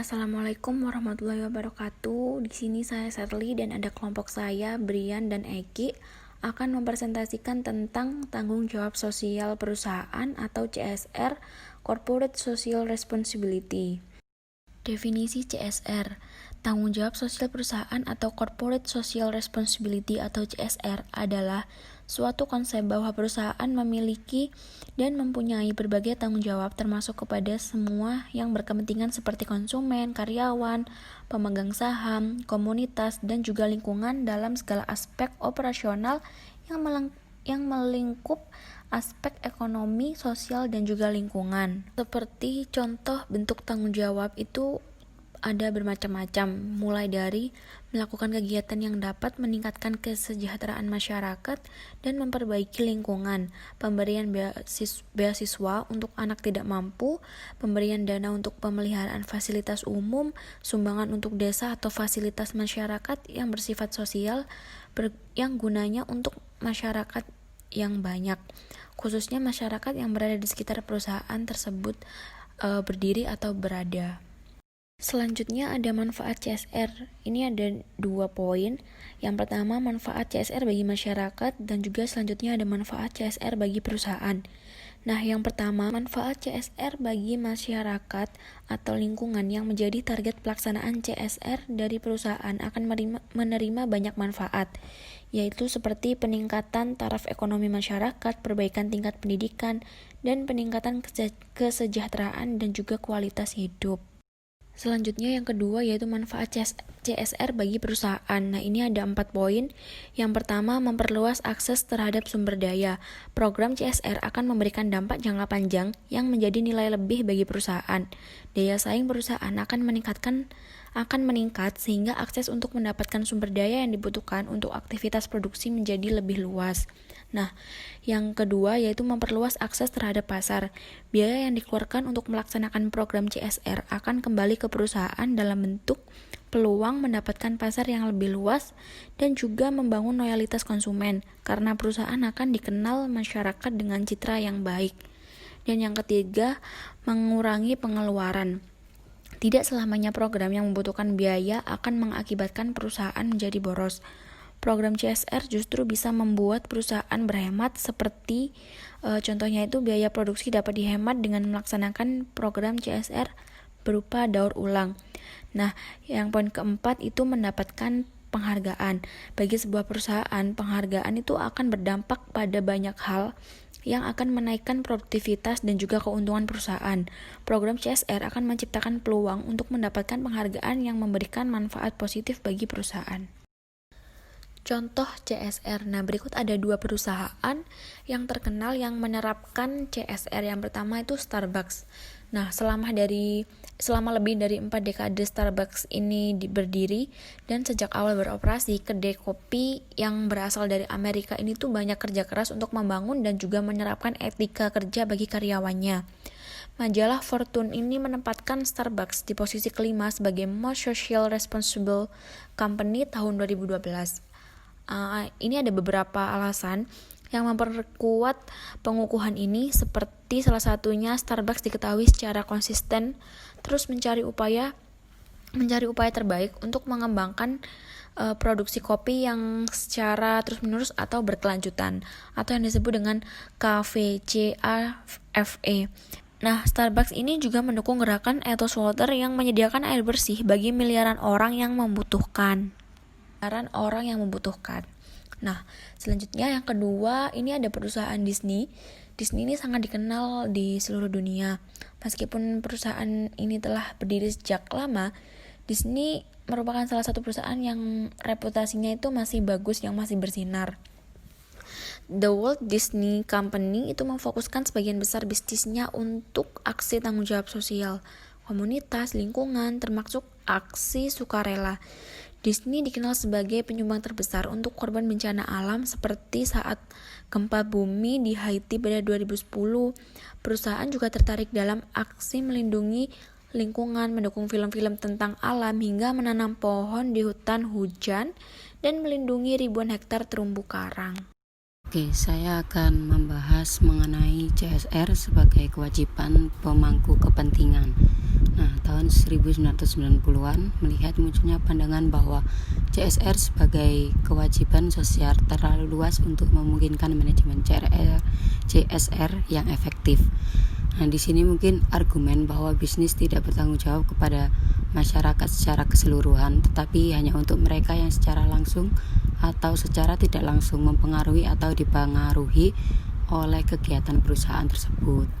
Assalamualaikum warahmatullahi wabarakatuh. Di sini saya Serly dan ada kelompok saya, Brian dan Eki, akan mempresentasikan tentang tanggung jawab sosial perusahaan atau CSR, Corporate Social Responsibility. Definisi CSR, tanggung jawab sosial perusahaan atau Corporate Social Responsibility atau CSR adalah suatu konsep bahwa perusahaan memiliki dan mempunyai berbagai tanggung jawab termasuk kepada semua yang berkepentingan seperti konsumen, karyawan, pemegang saham, komunitas, dan juga lingkungan dalam segala aspek operasional yang melingkup aspek ekonomi, sosial, dan juga lingkungan. Seperti contoh bentuk tanggung jawab itu ada bermacam-macam, mulai dari melakukan kegiatan yang dapat meningkatkan kesejahteraan masyarakat dan memperbaiki lingkungan, pemberian beasiswa untuk anak tidak mampu, pemberian dana untuk pemeliharaan fasilitas umum, sumbangan untuk desa atau fasilitas masyarakat yang bersifat sosial, yang gunanya untuk masyarakat yang banyak, khususnya masyarakat yang berada di sekitar perusahaan tersebut berdiri atau berada. Selanjutnya ada manfaat CSR. Ini ada 2 poin. Yang pertama manfaat CSR bagi masyarakat dan juga selanjutnya ada manfaat CSR bagi perusahaan. Nah, yang pertama manfaat CSR bagi masyarakat atau lingkungan yang menjadi target pelaksanaan CSR dari perusahaan akan menerima banyak manfaat, yaitu seperti peningkatan taraf ekonomi masyarakat, perbaikan tingkat pendidikan, dan peningkatan kesejahteraan dan juga kualitas hidup. Selanjutnya yang kedua yaitu manfaat CSR bagi perusahaan. Nah, ini ada 4 poin. Yang pertama, memperluas akses terhadap sumber daya. Program CSR akan memberikan dampak jangka panjang yang menjadi nilai lebih bagi perusahaan. Daya saing perusahaan akan meningkat sehingga akses untuk mendapatkan sumber daya yang dibutuhkan untuk aktivitas produksi menjadi lebih luas. Nah, yang kedua yaitu memperluas akses terhadap pasar. Biaya yang dikeluarkan untuk melaksanakan program CSR akan kembali ke perusahaan dalam bentuk peluang mendapatkan pasar yang lebih luas dan juga membangun loyalitas konsumen karena perusahaan akan dikenal masyarakat dengan citra yang baik. Dan yang ketiga, mengurangi pengeluaran. Tidak selamanya program yang membutuhkan biaya akan mengakibatkan perusahaan menjadi boros. Program CSR justru bisa membuat perusahaan berhemat seperti contohnya itu biaya produksi dapat dihemat dengan melaksanakan program CSR berupa daur ulang. Nah, yang poin keempat itu mendapatkan penghargaan. Bagi sebuah perusahaan, penghargaan itu akan berdampak pada banyak hal yang akan menaikkan produktivitas dan juga keuntungan perusahaan. Program CSR akan menciptakan peluang untuk mendapatkan penghargaan yang memberikan manfaat positif bagi perusahaan. Contoh CSR. Nah, berikut ada 2 perusahaan yang terkenal yang menerapkan CSR. Yang pertama itu Starbucks. Nah, selama lebih dari 4 dekade Starbucks ini berdiri dan sejak awal beroperasi, kedai kopi yang berasal dari Amerika ini tuh banyak kerja keras untuk membangun dan juga menerapkan etika kerja bagi karyawannya. Majalah Fortune ini menempatkan Starbucks di posisi kelima sebagai Most Social Responsible Company tahun 2012. Ini ada beberapa alasan yang memperkuat pengukuhan ini, seperti salah satunya Starbucks diketahui secara konsisten terus mencari upaya terbaik untuk mengembangkan produksi kopi yang secara terus-menerus atau berkelanjutan atau yang disebut dengan KVCAFE. Nah, Starbucks ini juga mendukung gerakan Ethos Water yang menyediakan air bersih bagi miliaran orang yang membutuhkan. Nah, selanjutnya yang kedua, ini ada perusahaan Disney. Disney ini sangat dikenal di seluruh dunia. Meskipun perusahaan ini telah berdiri sejak lama, Disney merupakan salah satu perusahaan yang reputasinya itu masih bagus, yang masih bersinar. The Walt Disney Company itu memfokuskan sebagian besar bisnisnya untuk aksi tanggung jawab sosial, komunitas, lingkungan, termasuk aksi sukarela. Disney dikenal sebagai penyumbang terbesar untuk korban bencana alam seperti saat gempa bumi di Haiti pada 2010. Perusahaan juga tertarik dalam aksi melindungi lingkungan, mendukung film-film tentang alam hingga menanam pohon di hutan hujan dan melindungi ribuan hektar terumbu karang. Oke, saya akan membahas mengenai CSR sebagai kewajiban pemangku kepentingan. Nah, tahun 1990-an melihat munculnya pandangan bahwa CSR sebagai kewajiban sosial terlalu luas untuk memungkinkan manajemen CSR yang efektif. Nah, di sini mungkin argumen bahwa bisnis tidak bertanggung jawab kepada masyarakat secara keseluruhan, tetapi hanya untuk mereka yang secara langsung atau secara tidak langsung mempengaruhi atau dipengaruhi oleh kegiatan perusahaan tersebut.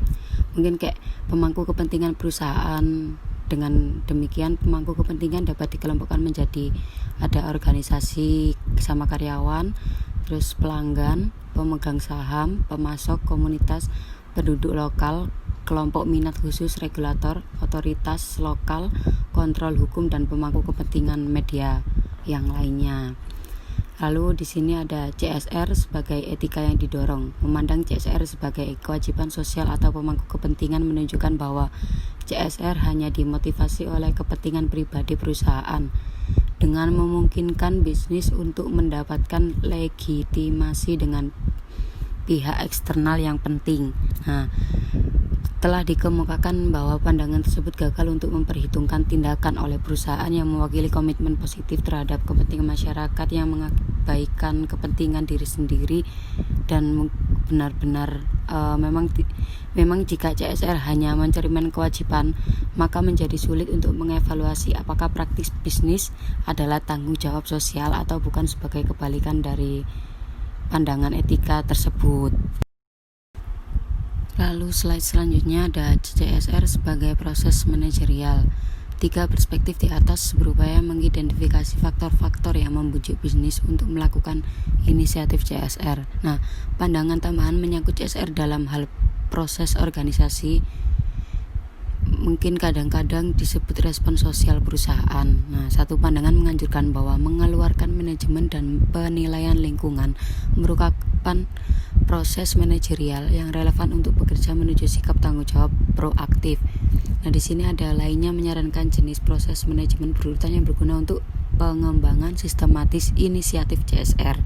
Mungkin kayak pemangku kepentingan perusahaan. Dengan demikian, pemangku kepentingan dapat dikelompokkan menjadi ada organisasi sama karyawan, terus pelanggan, pemegang saham, pemasok, komunitas, penduduk lokal, kelompok minat khusus, regulator, otoritas lokal, kontrol hukum, dan pemangku kepentingan media yang lainnya. Lalu di sini ada CSR sebagai etika yang didorong. Memandang CSR sebagai kewajiban sosial atau pemangku kepentingan menunjukkan bahwa CSR hanya dimotivasi oleh kepentingan pribadi perusahaan dengan memungkinkan bisnis untuk mendapatkan legitimasi dengan pihak eksternal yang penting. Nah, telah dikemukakan bahwa pandangan tersebut gagal untuk memperhitungkan tindakan oleh perusahaan yang mewakili komitmen positif terhadap kepentingan masyarakat yang mengabaikan kepentingan diri sendiri dan benar-benar memang jika CSR hanya mencerminkan kewajiban, maka menjadi sulit untuk mengevaluasi apakah praktis bisnis adalah tanggung jawab sosial atau bukan sebagai kebalikan dari pandangan etika tersebut. Lalu slide selanjutnya ada CSR sebagai proses manajerial. 3 perspektif di atas berupaya mengidentifikasi faktor-faktor yang membujuk bisnis untuk melakukan inisiatif CSR. Nah, pandangan tambahan menyangkut CSR dalam hal proses organisasi mungkin kadang-kadang disebut respon sosial perusahaan. Nah, satu pandangan menganjurkan bahwa mengeluarkan manajemen dan penilaian lingkungan merupakan proses manajerial yang relevan untuk bekerja menuju sikap tanggung jawab proaktif. Nah, di sini ada lainnya menyarankan jenis proses manajemen berurutan yang berguna untuk pengembangan sistematis inisiatif CSR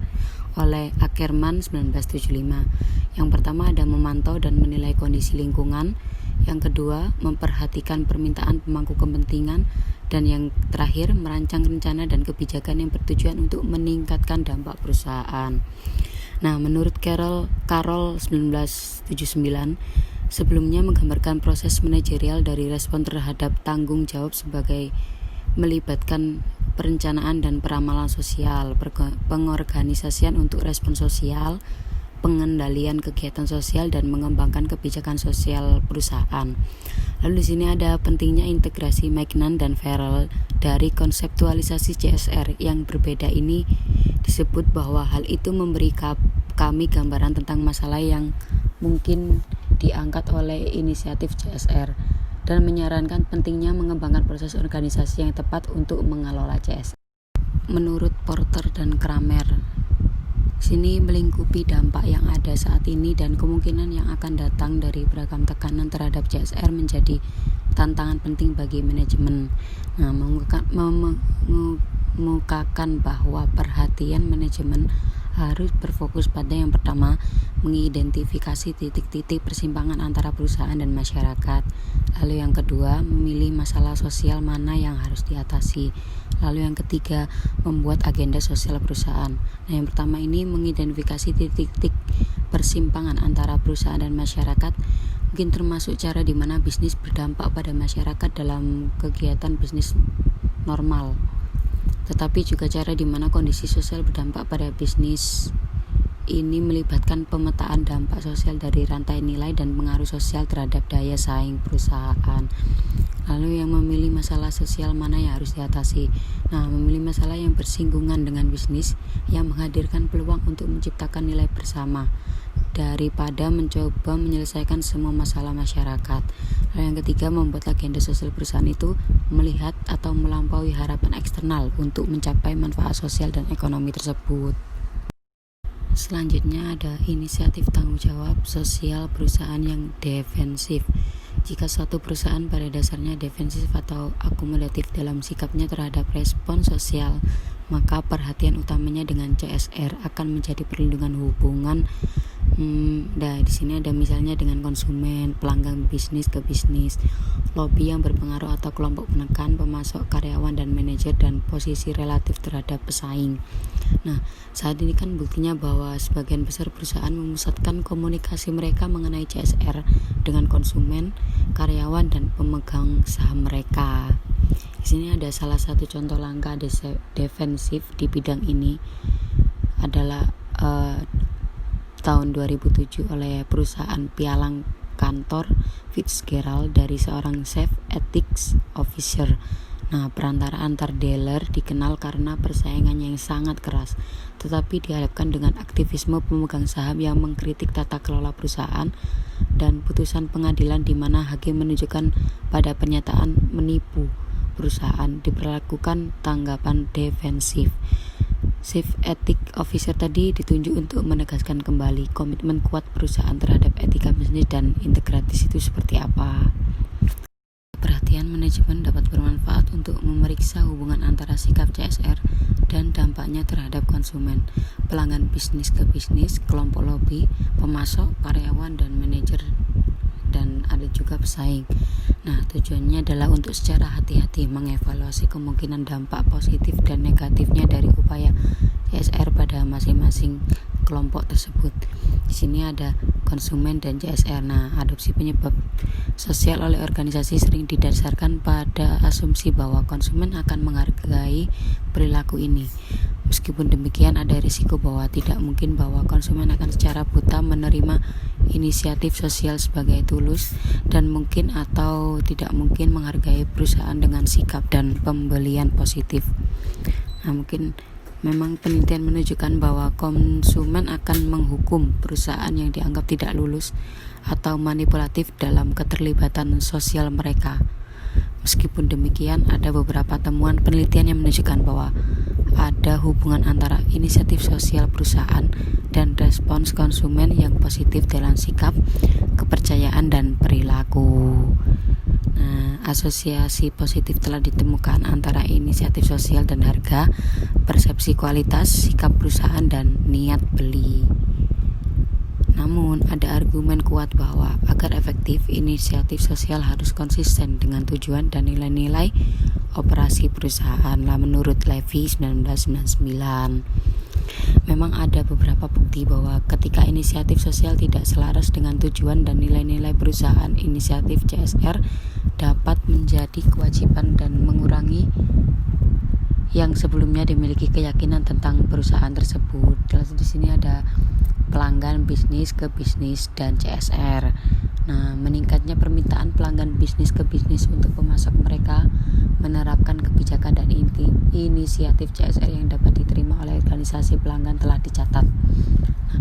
oleh Ackerman 1975. Yang pertama ada memantau dan menilai kondisi lingkungan. Yang kedua, memperhatikan permintaan pemangku kepentingan. Dan yang terakhir, merancang rencana dan kebijakan yang bertujuan untuk meningkatkan dampak perusahaan. Nah, menurut Carroll 1979, sebelumnya menggambarkan proses manajerial dari respon terhadap tanggung jawab sebagai melibatkan perencanaan dan peramalan sosial, pengorganisasian untuk respon sosial, pengendalian kegiatan sosial, dan mengembangkan kebijakan sosial perusahaan. Lalu di sini ada pentingnya integrasi Magnan dan Farrell dari konseptualisasi CSR yang berbeda ini. Disebut bahwa hal itu memberi kami gambaran tentang masalah yang mungkin diangkat oleh inisiatif CSR dan menyarankan pentingnya mengembangkan proses organisasi yang tepat untuk mengelola CSR. Menurut Porter dan Kramer, sini melingkupi dampak yang ada saat ini dan kemungkinan yang akan datang dari beragam tekanan terhadap CSR menjadi tantangan penting bagi manajemen. Nah, mengemukakan bahwa perhatian manajemen harus berfokus pada yang pertama, mengidentifikasi titik-titik persimpangan antara perusahaan dan masyarakat. Lalu yang kedua, memilih masalah sosial mana yang harus diatasi. Lalu yang ketiga, membuat agenda sosial perusahaan. Nah, yang pertama ini mengidentifikasi titik-titik persimpangan antara perusahaan dan masyarakat, mungkin termasuk cara di mana bisnis berdampak pada masyarakat dalam kegiatan bisnis normal, tetapi juga cara di mana kondisi sosial berdampak pada bisnis. Ini melibatkan pemetaan dampak sosial dari rantai nilai dan pengaruh sosial terhadap daya saing perusahaan. Lalu yang memilih masalah sosial mana yang harus diatasi. Nah, memilih masalah yang bersinggungan dengan bisnis yang menghadirkan peluang untuk menciptakan nilai bersama daripada mencoba menyelesaikan semua masalah masyarakat. Lalu yang ketiga, membuat agenda sosial perusahaan itu melihat atau melampaui harapan eksternal untuk mencapai manfaat sosial dan ekonomi tersebut. Selanjutnya ada inisiatif tanggung jawab sosial perusahaan yang defensif. Jika suatu perusahaan pada dasarnya defensif atau akomodatif dalam sikapnya terhadap respon sosial, maka perhatian utamanya dengan CSR akan menjadi perlindungan hubungan. Di sini ada misalnya dengan konsumen, pelanggan bisnis ke bisnis, lobby yang berpengaruh atau kelompok penekan, pemasok, karyawan dan manajer, dan posisi relatif terhadap pesaing. Nah, saat ini kan buktinya bahwa sebagian besar perusahaan memusatkan komunikasi mereka mengenai CSR dengan konsumen, karyawan, dan pemegang saham mereka. Di sini ada salah satu contoh langkah defensif di bidang ini adalah tahun 2007 oleh perusahaan pialang kantor Fitzgerald dari seorang Chief Ethics Officer. Nah, perantara antar dealer dikenal karena persaingannya yang sangat keras, tetapi dihadapkan dengan aktivisme pemegang saham yang mengkritik tata kelola perusahaan dan putusan pengadilan di mana hakim menunjukkan pada pernyataan menipu perusahaan diperlakukan tanggapan defensif. Chief Ethics Officer tadi ditunjuk untuk menegaskan kembali komitmen kuat perusahaan terhadap etika bisnis dan integritas itu seperti apa. Perhatian manajemen dapat bermanfaat untuk memeriksa hubungan antara sikap CSR dan dampaknya terhadap konsumen, pelanggan bisnis ke bisnis, kelompok lobby, pemasok, karyawan, dan manajer, dan ada juga pesaing. Nah, tujuannya adalah untuk secara hati-hati mengevaluasi kemungkinan dampak positif dan negatifnya dari upaya CSR pada masing-masing kelompok tersebut. Di sini ada konsumen dan CSR. Nah, adopsi penyebab sosial oleh organisasi sering didasarkan pada asumsi bahwa konsumen akan menghargai perilaku ini. Meskipun demikian, ada risiko bahwa tidak mungkin bahwa konsumen akan secara buta menerima inisiatif sosial sebagai tulus dan mungkin atau tidak mungkin menghargai perusahaan dengan sikap dan pembelian positif. Nah, mungkin memang penelitian menunjukkan bahwa konsumen akan menghukum perusahaan yang dianggap tidak lulus atau manipulatif dalam keterlibatan sosial mereka. Meskipun demikian, ada beberapa temuan penelitian yang menunjukkan bahwa ada hubungan antara inisiatif sosial perusahaan dan respons konsumen yang positif dalam sikap, kepercayaan, dan perilaku. Nah, asosiasi positif telah ditemukan antara inisiatif sosial dan harga, persepsi kualitas, sikap perusahaan, dan niat beli. Namun, ada argumen kuat bahwa agar efektif, inisiatif sosial harus konsisten dengan tujuan dan nilai-nilai operasi perusahaan. Menurut Levy 1999, memang ada beberapa bukti bahwa ketika inisiatif sosial tidak selaras dengan tujuan dan nilai-nilai perusahaan, inisiatif CSR dapat menjadi kewajiban dan mengurangi yang sebelumnya dimiliki keyakinan tentang perusahaan tersebut. Di sini ada pelanggan bisnis ke bisnis dan CSR. Nah, meningkatnya permintaan pelanggan bisnis ke bisnis untuk pemasok mereka menerapkan kebijakan dan inisiatif CSR yang dapat diterima oleh organisasi pelanggan telah dicatat. Nah,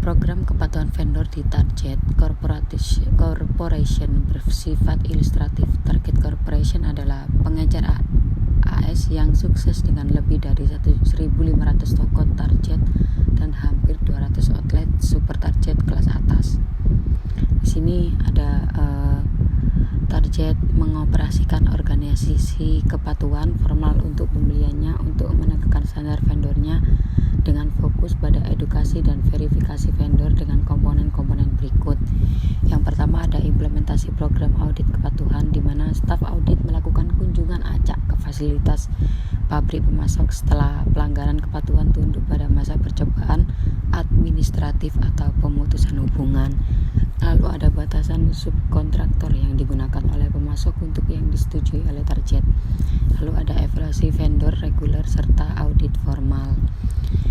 program kepatuhan vendor di Target Corporation bersifat ilustratif. Target Corporation adalah pengecer AS yang sukses dengan lebih dari 1.500 toko Target dan hampir 200 outlet super Target kelas atas. Di sini ada Target mengoperasikan organisasi kepatuhan formal untuk pembeliannya untuk menegakkan standar vendornya dengan fokus pada edukasi dan verifikasi vendor dengan komponen-komponen berikut. Yang pertama ada implementasi program audit kepatuhan di mana staf audit melakukan kunjungan acak ke fasilitas pabrik pemasok setelah pelanggaran kepatuhan tunduk pada masa percobaan administratif atau pemutusan hubungan. Lalu ada batasan subkontraktor yang digunakan oleh pemasok untuk yang disetujui oleh Target. Lalu ada evaluasi vendor reguler serta audit formal.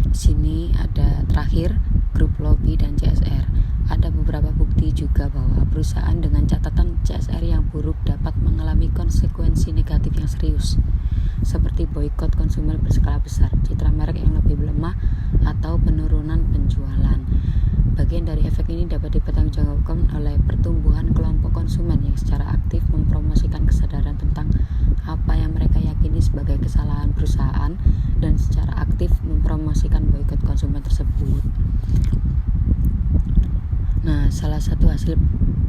Di sini ada terakhir grup lobby dan CSR. Ada beberapa bukti juga bahwa perusahaan dengan catatan CSR yang buruk dapat mengalami konsekuensi negatif yang serius, seperti boikot konsumen berskala besar, citra merek yang lebih lemah, atau penurunan penjualan. Bagian dari efek ini dapat dipertanggungjawabkan oleh pertumbuhan kelompok konsumen yang secara aktif mempromosikan kesadaran tentang apa yang mereka yakini sebagai kesalahan perusahaan dan secara aktif mempromosikan boikot konsumen tersebut. Nah, salah satu hasil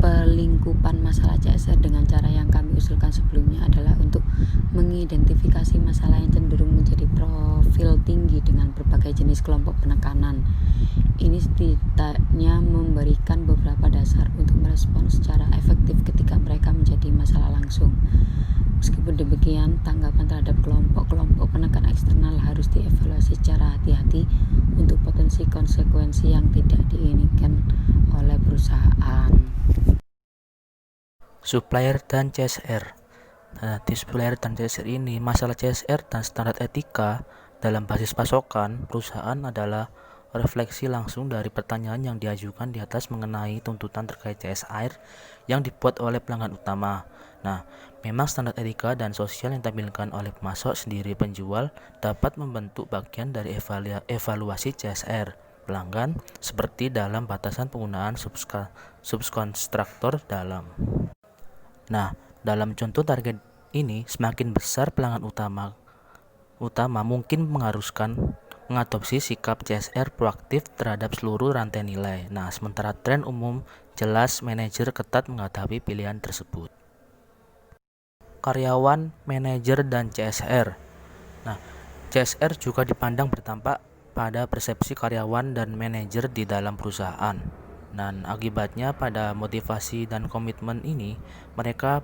pelingkupan masalah CSR dengan cara yang kami usulkan sebelumnya adalah untuk mengidentifikasi masalah yang cenderung menjadi profil tinggi dengan berbagai jenis kelompok penekanan. Ini setidaknya memberikan beberapa dasar untuk merespon secara efektif ketika mereka menjadi masalah langsung. Meskipun demikian, tanggapan terhadap kelompok-kelompok penekan eksternal harus dievaluasi secara hati-hati untuk potensi konsekuensi yang tidak diinginkan oleh perusahaan. Supplier dan CSR. Nah, di supplier dan CSR ini, masalah CSR dan standar etika dalam basis pasokan perusahaan adalah refleksi langsung dari pertanyaan yang diajukan di atas mengenai tuntutan terkait CSR yang dibuat oleh pelanggan utama. Nah, memang standar etika dan sosial yang ditampilkan oleh pemasok sendiri penjual dapat membentuk bagian dari evaluasi CSR pelanggan seperti dalam batasan penggunaan subkontraktor dalam. Nah, dalam contoh target ini, semakin besar pelanggan utama mungkin mengharuskan mengadopsi sikap CSR proaktif terhadap seluruh rantai nilai. Nah, sementara tren umum jelas manajer ketat menghadapi pilihan tersebut. Karyawan, manajer, dan CSR. Nah, CSR juga dipandang berdampak pada persepsi karyawan dan manajer di dalam perusahaan. Dan akibatnya pada motivasi dan komitmen ini mereka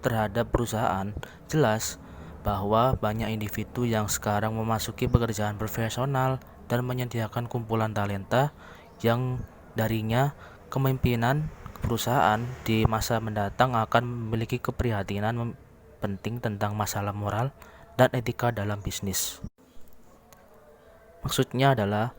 terhadap perusahaan jelas bahwa banyak individu yang sekarang memasuki pekerjaan profesional dan menyediakan kumpulan talenta yang darinya kepemimpinan perusahaan di masa mendatang akan memiliki keprihatinan penting tentang masalah moral dan etika dalam bisnis. Maksudnya adalah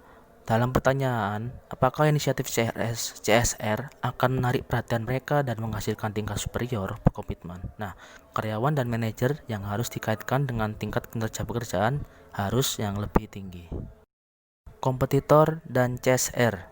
dalam pertanyaan, apakah inisiatif CSR akan menarik perhatian mereka dan menghasilkan tingkat superior berkomitmen. Nah, karyawan dan manajer yang harus dikaitkan dengan tingkat kinerja pekerjaan harus yang lebih tinggi. Kompetitor dan CSR.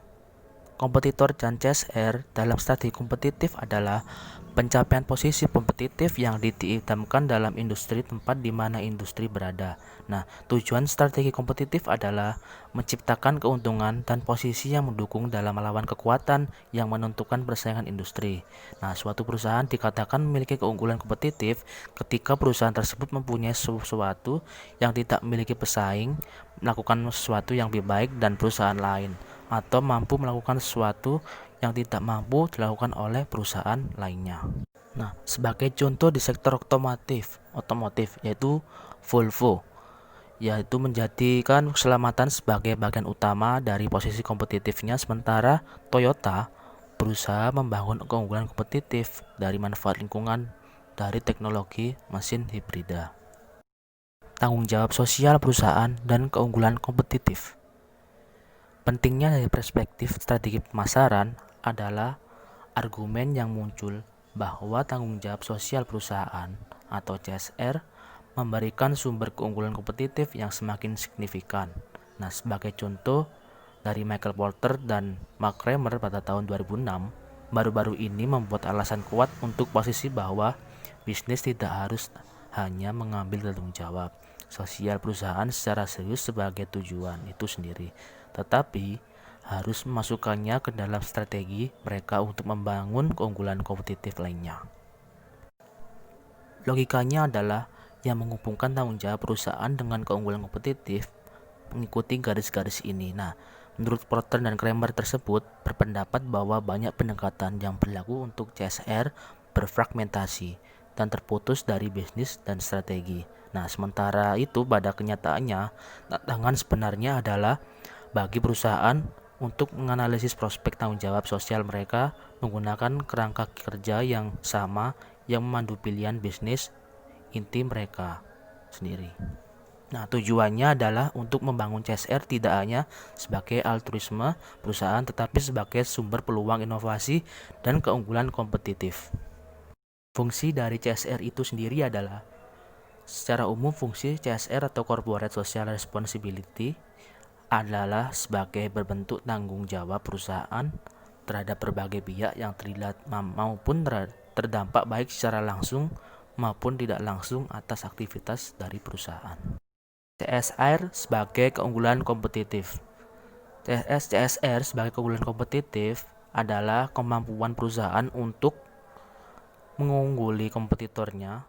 Kompetitor dan CSR dalam strategi kompetitif adalah pencapaian posisi kompetitif yang diidamkan dalam industri tempat di mana industri berada. Nah, tujuan strategi kompetitif adalah menciptakan keuntungan dan posisi yang mendukung dalam melawan kekuatan yang menentukan persaingan industri. Nah, suatu perusahaan dikatakan memiliki keunggulan kompetitif ketika perusahaan tersebut mempunyai sesuatu yang tidak memiliki pesaing, melakukan sesuatu yang lebih baik dan perusahaan lain, atau mampu melakukan sesuatu yang tidak mampu dilakukan oleh perusahaan lainnya. Nah, sebagai contoh di sektor otomotif yaitu Volvo, yaitu menjadikan keselamatan sebagai bagian utama dari posisi kompetitifnya, sementara Toyota berusaha membangun keunggulan kompetitif dari manfaat lingkungan dari teknologi mesin hibrida. Tanggung jawab sosial perusahaan dan keunggulan kompetitif. Pentingnya dari perspektif strategi pemasaran adalah argumen yang muncul bahwa tanggung jawab sosial perusahaan atau CSR memberikan sumber keunggulan kompetitif yang semakin signifikan. Nah, sebagai contoh dari Michael Porter dan Mark Kramer pada tahun 2006, baru-baru ini membuat alasan kuat untuk posisi bahwa bisnis tidak harus hanya mengambil tanggung jawab sosial perusahaan secara serius sebagai tujuan itu sendiri, tetapi harus memasukkannya ke dalam strategi mereka untuk membangun keunggulan kompetitif lainnya. Logikanya adalah yang menghubungkan tanggung jawab perusahaan dengan keunggulan kompetitif mengikuti garis-garis ini. Nah, menurut Porter dan Kramer tersebut berpendapat bahwa banyak pendekatan yang berlaku untuk CSR berfragmentasi dan terputus dari bisnis dan strategi. Nah, sementara itu pada kenyataannya, tantangan sebenarnya adalah bagi perusahaan untuk menganalisis prospek tanggung jawab sosial mereka menggunakan kerangka kerja yang sama yang memandu pilihan bisnis inti mereka sendiri. Nah, tujuannya adalah untuk membangun CSR tidak hanya sebagai altruisme perusahaan tetapi sebagai sumber peluang inovasi dan keunggulan kompetitif. Fungsi dari CSR itu sendiri adalah secara umum fungsi CSR atau Corporate Social Responsibility adalah sebagai berbentuk tanggung jawab perusahaan terhadap berbagai pihak yang terlibat maupun terdampak baik secara langsung maupun tidak langsung atas aktivitas dari perusahaan. CSR sebagai keunggulan kompetitif. CSR sebagai keunggulan kompetitif adalah kemampuan perusahaan untuk mengungguli kompetitornya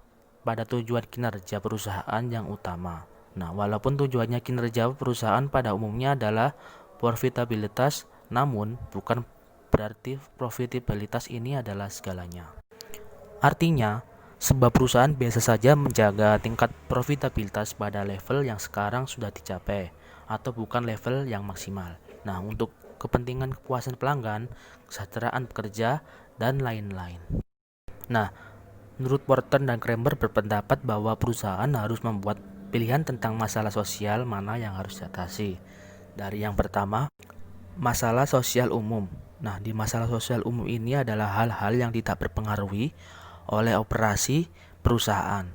pada tujuan kinerja perusahaan yang utama. Nah, walaupun tujuannya kinerja perusahaan pada umumnya adalah profitabilitas, namun bukan berarti profitabilitas ini adalah segalanya. Artinya, sebuah perusahaan biasa saja menjaga tingkat profitabilitas pada level yang sekarang sudah dicapai atau bukan level yang maksimal. Nah, untuk kepentingan kepuasan pelanggan, kesejahteraan pekerja, dan lain-lain. Nah, menurut Wharton dan Kramer berpendapat bahwa perusahaan harus membuat pilihan tentang masalah sosial mana yang harus diatasi. Dari yang pertama, masalah sosial umum. Nah, di masalah sosial umum ini adalah hal-hal yang tidak berpengaruhi oleh operasi perusahaan,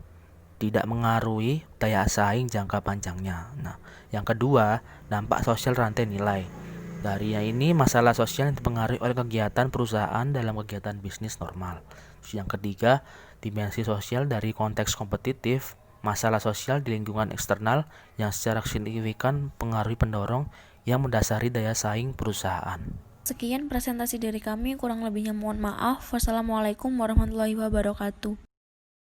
tidak mengaruhi daya saing jangka panjangnya. Nah, yang kedua, dampak sosial rantai nilai. Dari yang ini masalah sosial yang dipengaruhi oleh kegiatan perusahaan dalam kegiatan bisnis normal. Terus yang ketiga, dimensi sosial dari konteks kompetitif, masalah sosial di lingkungan eksternal yang secara signifikan pengaruhi pendorong yang mendasari daya saing perusahaan. Sekian presentasi dari kami, kurang lebihnya mohon maaf. Wassalamualaikum warahmatullahi wabarakatuh.